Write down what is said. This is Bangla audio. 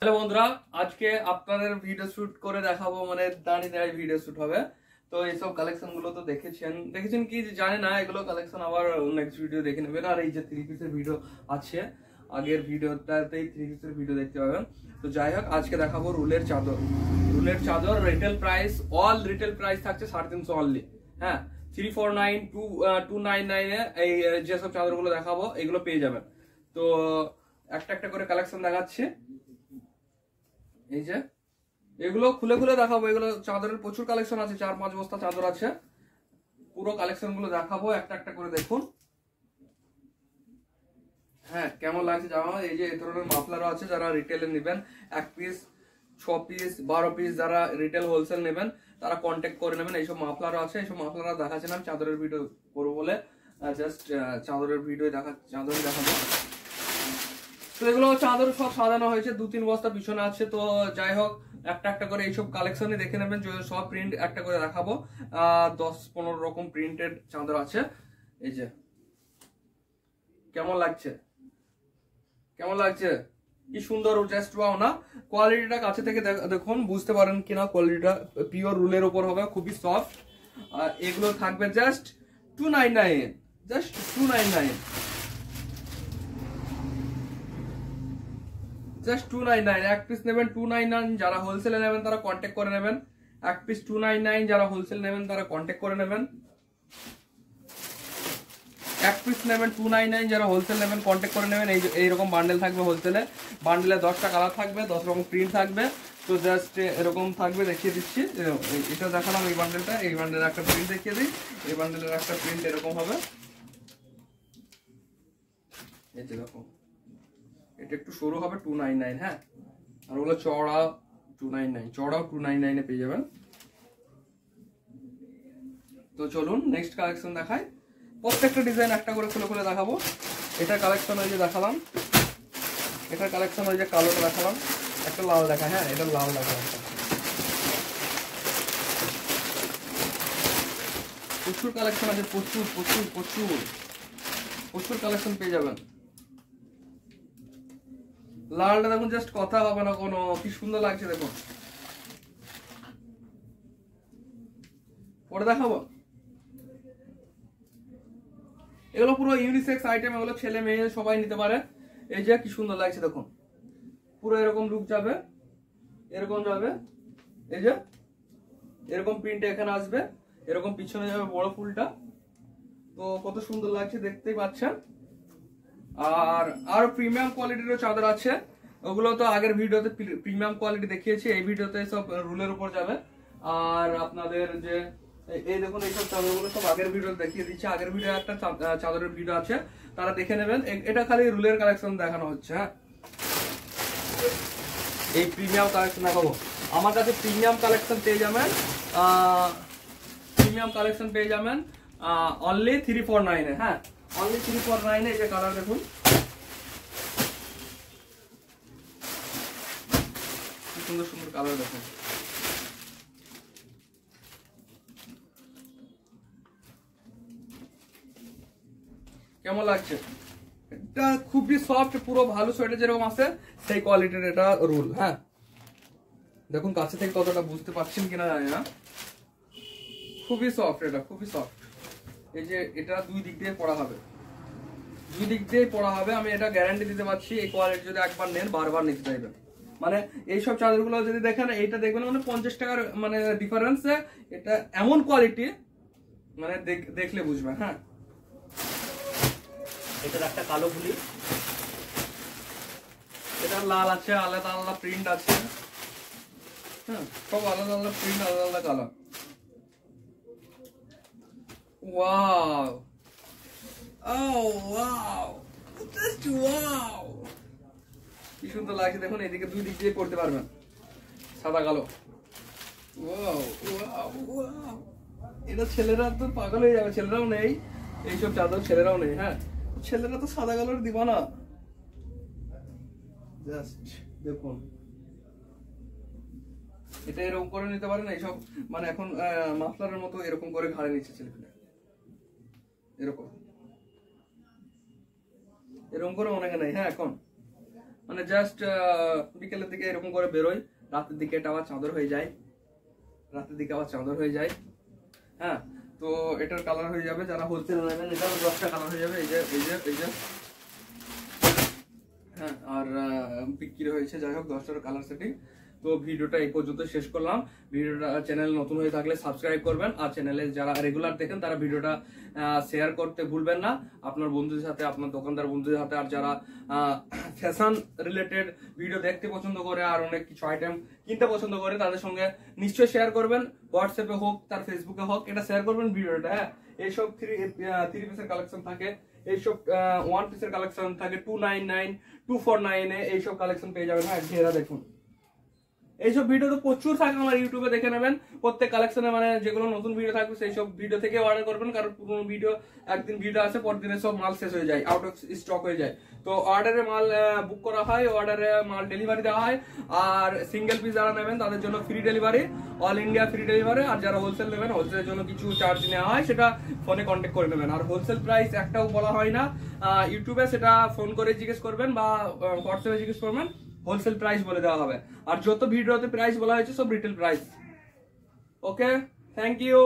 হ্যালো বন্ধুরা, আজকে আপনাদের ভিডিও শুট করে দেখাবো, মানে দাঁড়িয়ে দাঁড়িয়ে ভিডিও শুট হবে। তো এইসব কালেকশন গুলো তো দেখেছেন কি জানে না, এগুলো কালেকশন আবার নেক্সট ভিডিও দেখে নেবেন। আর এই যে থ্রি পিসের ভিডিও আছে, আগের ভিডিওটাতেই থ্রি পিসের ভিডিও দেখতে পাবেন। তো যাই হোক, আজকে দেখাবো রুলের চাদর। রুলের চাদর retail price, all retail price থাকছে 350 অনলি। হ্যাঁ, 349 299 এই যেসব চাদরগুলো দেখাবো এগুলো পেয়ে যাবেন। তো একটা একটা করে কালেকশন দেখাচ্ছি। এই যে এগুলো খুলে খুলে দেখাবো, এগুলো চাদরের প্রচুর কালেকশন আছে, 4-5 বস্তা চাদর আছে। পুরো কালেকশন গুলো দেখাবো একটা একটা করে, দেখুন। হ্যাঁ, কেমন লাগছে জানো। এই যে এই ধরনের মাফলারও আছে, যারা রিটেলে নেবেন 1 পিস 6 পিস 12 পিস, যারা রিটেল হোলসেল নেবেন তারা কন্ট্যাক্ট করে নেবেন। এইসব মাফলারও আছে, এইসব মাফলার দেখাচ্ছি না, চাদরের ভিডিও করবো বলে জাস্ট চাদরের ভিডিও চাদর দেখাবো। তো এগুলো চাদর সব সাজানো হয়েছে, 2-3 বস্তা পিছনে আছে। তো যাই হোক, একটা একটা করে এইসব কালেকশনই দেখে নেবেন। সব প্রিন্ট একটা করে দেখাবো। 10-15 রকম প্রিন্টের চাদর আছে। এই যে কেমন লাগছে, কেমন লাগছে, কি সুন্দর, জাস্ট ওয়াও না। কোয়ালিটিটা কাছে থেকে দেখুন, বুঝতে পারেন কিনা। কোয়ালিটিটা পিওর রুলের উপর হবে, খুবই সফট। আর এগুলো থাকবে জাস্ট 299, জাস্ট 299, জাস্ট 299। এক পিস নেবেন 299, যারা হোলসেলে নেবেন তারা কন্ট্যাক্ট করে নেবেন। এক পিস 299, যারা হোলসেল নেবেন তারা কন্ট্যাক্ট করে নেবেন। এক পিস নেবেন 299, যারা হোলসেল নেবেন কন্ট্যাক্ট করে নেবেন। এইরকম বান্ডেল থাকবে হোলসেলে। বান্ডেলে 10টা কালার থাকবে, 10 রকম প্রিন্ট থাকবে। তো জাস্ট এরকম থাকবে, দেখিয়ে দিচ্ছি। এটা দেখালাম এই বান্ডেলটা, এই বান্ডেলের একটা প্রিন্ট দেখিয়ে দিই। এই বান্ডেলের একটা প্রিন্ট এরকম হবে, এই যে দেখো। এটা একটু সরু হবে 299, হ্যাঁ। আর ওগুলো চড়া 299, চড়াও 299 পেয়ে যাবেন। তো চলুন নেক্সট কালেকশন দেখাই। প্রত্যেকটা ডিজাইন একটা করে খুলে খুলে দেখাবো। এটা কালেকশন ওই যে দেখালাম, এটার কালেকশন ওই যে কালোটা দেখালাম। একটা লাল দেখা, হ্যাঁ এটা লাল দেখা। প্রচুর কালেকশন আছে, প্রচুর প্রচুর প্রচুর প্রচুর কালেকশন পেয়ে যাবেন। লালটা দেখুন, জাস্ট কথা হবে না কোনো, কি সুন্দর লাগছে দেখুন। পরে দেখাবো। এগুলো পুরো ইউনিসেক্স আইটেম, এগুলো ছেলে মেয়ে সবাই নিতে পারে। এই যে কি সুন্দর লাগছে দেখুন, পুরো এরকম লুক যাবে, এরকম যাবে। এই যে এরকম প্রিন্ট এখানে আসবে, এরকম পিছনে যাবে বড় ফুলটা। তো কত সুন্দর লাগছে, দেখতেই পাচ্ছেন। আর প্রিমিয়াম কোয়ালিটিরও চাদর আছে। ওগুলো তো আগের ভিডিওতে প্রিমিয়াম কোয়ালিটি দেখিয়েছি, এই ভিডিওতে সব রুলের উপর যাবে। আর আপনাদের যে এই দেখুন, এইসব চাদরগুলো সব আগের ভিডিও দেখিয়ে দিচ্ছে। আগের ভিডিও একটা চাদরের ভিডিও আছে, তারা দেখে নেবেন। এটা খালি রুলের কালেকশন দেখানো হচ্ছে। হ্যাঁ, এই প্রিমিয়াম কালেকশন দেখাবো। আমার কাছে প্রিমিয়াম কালেকশন পেয়ে যাবেন, প্রিমিয়াম কালেকশন পেয়ে যাবেন অনলি 349-এ। হ্যাঁ, অনলি 349-এ। এই যে কালার দেখুন, কি সুন্দর সুন্দর কালার দেখুন। কেমন লাগছে? এটা খুবই সফট, পুরো ভালো সোয়েটার যেরকম আছে সেই কোয়ালিটির এটা রুল। হ্যাঁ, দেখুন কাছে থেকে কতটা বুঝতে পারছেন কিনা জানি না, খুবই সফট, এটা খুবই সফট। এই যে এটা দুই দিক দিয়ে পড়া হবে, দুই দিক দিয়ে পড়া হবে, আমি এটা গ্যারান্টি দিতে পারছি। এই কোয়ালিটি যদি একবার নেন বারবার নিতে চাইবেন। মানে এইসব চাদরগুলো যদি দেখেন, এইটা দেখবেন মানে 50 টাকার মানে ডিফারেন্সে, এটা এমন কোয়ালিটি মানে দেখলে বুঝবেন। হ্যাঁ, এটার একটা কালো ফুলি, এটা লাল আছে, আলাদা আলাদা প্রিন্ট আছে। হ্যাঁ, সব আলাদা আলাদা প্রিন্ট, আলাদা আলাদা colour. Wow, oh wow, just wow, কি সুন্দর লাগছে দেখুন। এদিকে দুই দিক দিয়ে পড়তে পারবেন, সাদা কালো। ওয়াও ওয়াও ওয়াও, এটা ছেলেরা তো পাগল হয়ে যাবে, ছেলেরাও নেই এইসব চাদর, ছেলেরাও নেই। হ্যাঁ, ছেলেরা তো সাদা কালোর দিবানা। জাস্ট দেখুন, এটা এরকম করে নিতে পারেন। এইসব মানে এখন মাফলারের মতো এরকম করে ঘাড়ে নিচ্ছে ছেলেপেলে, এরকম এরকম করে অনেকে নেই। হ্যাঁ, এখন মানে জাস্ট বিকেলের দিকে এরকম করে বেরোয়, রাতের দিকে এটা আবার চাদর হয়ে যায়, হ্যাঁ। তো এটার কালার হয়ে যাবে, যারা হোলসেল নেবেন এটার 10টা কালার হয়ে যাবে, এই যে হ্যাঁ। আর বিক্রি হয়েছে যাই হোক 10টার কালার সেটিং। তো ভিডিওটা এই পর্যন্ত শেষ করলাম। ভিডিওটা চ্যানেল নতুন হয়ে থাকলে সাবস্ক্রাইব করবেন, আর চ্যানেলে যারা রেগুলার দেখেন তারা ভিডিওটা শেয়ার করতে ভুলবেন না আপনার বন্ধুদের সাথে, আপনার দোকানদার বন্ধুদের সাথে। আর যারা ফ্যাশন রিলেটেড ভিডিও দেখতে পছন্দ করে আর অনেক কিছু আইটেম কিনতে পছন্দ করে, তাদের সঙ্গে নিশ্চয়ই শেয়ার করবেন, হোয়াটসঅ্যাপে হোক তার ফেসবুকে হোক, এটা শেয়ার করবেন ভিডিওটা, হ্যাঁ। এইসব থ্রি পিসের কালেকশন থাকে, এইসব 1 পিসের কালেকশন থাকে 299 249 এইসব কালেকশন পেয়ে যাবেন, হ্যাঁ। ঘেরা দেখুন, এইসব ভিডিও তো প্রচুর থাকে আমার ইউটিউবে, দেখে নেবেন প্রত্যেক কালেকশনে, মানে যেগুলো নতুন ভিডিও থাকবে সেই সব ভিডিও থেকে অর্ডার করবেন, কারণ পুরোনো ভিডিও একদিন ভিডিও আসে পর দিনে সব মাল শেষ হয়ে যায়, আউট অফ স্টক হয়ে যায়। তো অর্ডারে মাল বুক করা হয়, অর্ডারে মাল ডেলিভারি দেওয়া হয়। আর সিঙ্গেল পিস যারা নেবেন তাদের জন্য free delivery, all India free delivery. আর যারা হোলসেল নেবেন, হোলসেলের জন্য কিছু চার্জ নেওয়া হয়, সেটা ফোনে কন্ট্যাক্ট করে নেবেন। আর হোলসেল প্রাইস একটাও বলা হয় না ইউটিউবে, সেটা ফোন করে জিজ্ঞেস করবেন বা হোয়াটসঅ্যাপে জিজ্ঞেস করবেন, হোলসেল প্রাইস বলে দেওয়া হবে। আর যত ভিডিওতে প্রাইস বলা হয়েছে সব retail price. Okay, thank you.